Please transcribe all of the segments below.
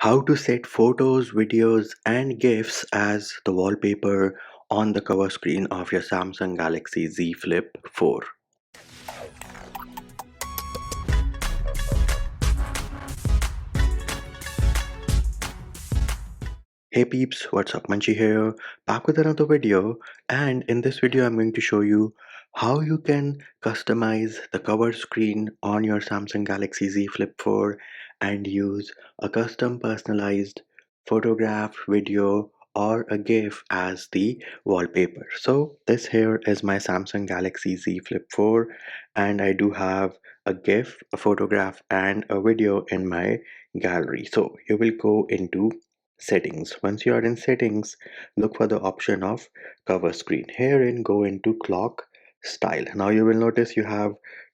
How to set photos, videos, and GIFs as the wallpaper on the cover screen of your Samsung Galaxy Z Flip 4. Hey peeps, what's up? Manchi here, back with another video, and in this video I'm going to show you how you can customize the cover screen on your Samsung Galaxy Z Flip 4 and use a custom personalized photograph, video, or a GIF as the wallpaper. So this here is my Samsung Galaxy Z Flip 4 and I do have a GIF, a photograph, and a video in my gallery. So you will go into settings. Once you are in settings, look for the option of cover screen. Herein, go into clock style. Now you will notice you have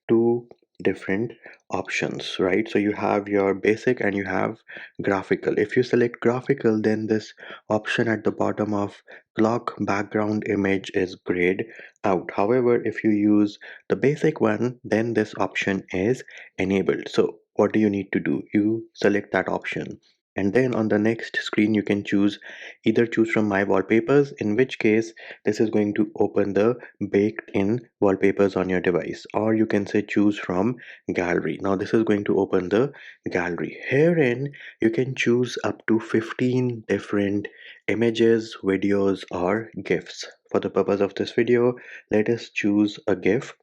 two different options, right? So you have your basic and you have graphical. If you select graphical, then this option at the bottom of clock background image is grayed out. However, if you use the basic one, then this option is enabled. So what do you need to do? You select that option, and then on the next screen you can choose from my wallpapers, in which case this is going to open the baked in wallpapers on your device, or you can say choose from gallery. Now this is going to open the gallery. Herein you can choose up to 15 different images, videos, or gifs. For the purpose of this video, let us choose a gif,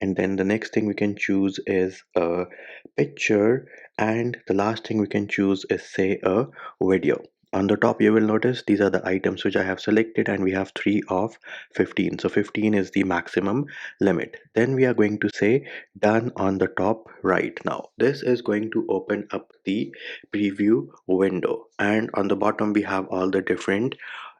and then the next thing we can choose is a picture, and the last thing we can choose is say a video. On the top you will notice these are the items which I have selected, and we have 3 of 15, so 15 is the maximum limit. Then we are going to say done on the top right. Now this is going to open up the preview window, and on the bottom we have all the different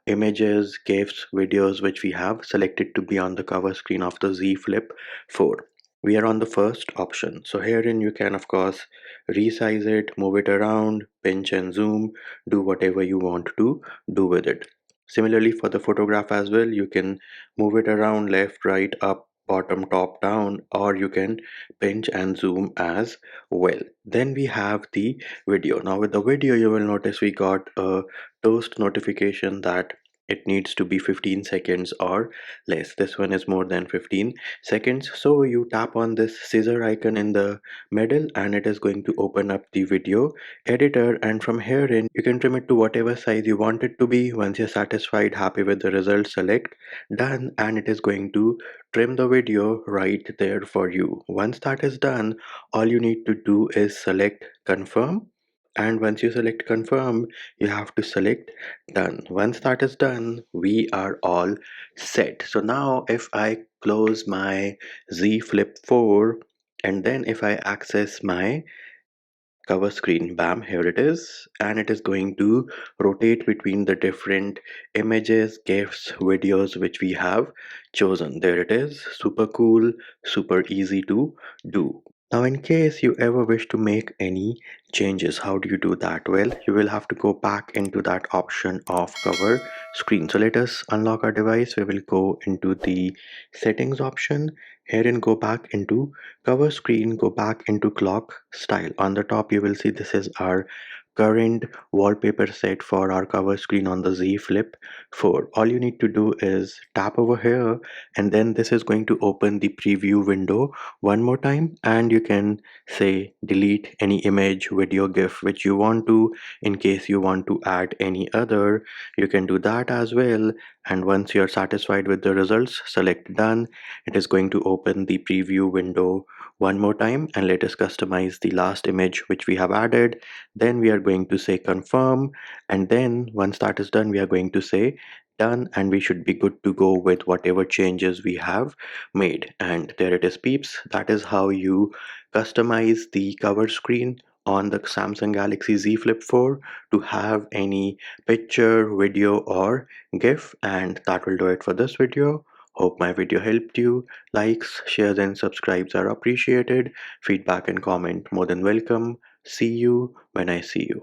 images, GIFs, videos which we have selected to be on the cover screen of the Z Flip 4. We are on the first option. So herein you can of course resize it, move it around, pinch and zoom, do whatever you want to do with it. Similarly for the photograph as well, you can move it around left, right, up, bottom, top, down, or you can pinch and zoom as well. Then we have the video. Now with the video you will notice we got a toast notification that it needs to be 15 seconds or less. This one is more than 15 seconds. So you tap on this scissor icon in the middle and it is going to open up the video editor, and from here in you can trim it to whatever size you want it to be. Once you're satisfied, happy with the result, select done, and it is going to trim the video right there for you. Once that is done, all you need to do is select confirm, and once you select confirm you have to select done. Once that is done, we are all set. So now if I close my Z Flip 4 and then if I access my cover screen, bam, here it is, and it is going to rotate between the different images, GIFs, videos which we have chosen. There it is, super cool, super easy to do. Now in case you ever wish to make any changes, how do you do that? Well, you will have to go back into that option of cover screen. So let us unlock our device. We will go into the settings option. Herein go back into cover screen, go back into clock style. On the top you will see this is our current wallpaper set for our cover screen on the Z Flip 4. All you need to do is tap over here, and then this is going to open the preview window one more time, and you can say delete any image, video, GIF which you want to. In case you want to add any other, you can do that as well. And once you're satisfied with the results, select done. It is going to open the preview window one more time, and let us customize the last image which we have added. Then we are going to say confirm, and then once that is done we are going to say done, and we should be good to go with whatever changes we have made. And there it is peeps, that is how you customize the cover screen on the Samsung Galaxy Z Flip 4 to have any picture, video, or GIF. And that will do it for this video. Hope my video helped you. Likes, shares, and subscribes are appreciated. Feedback and comment more than welcome. See you when I see you.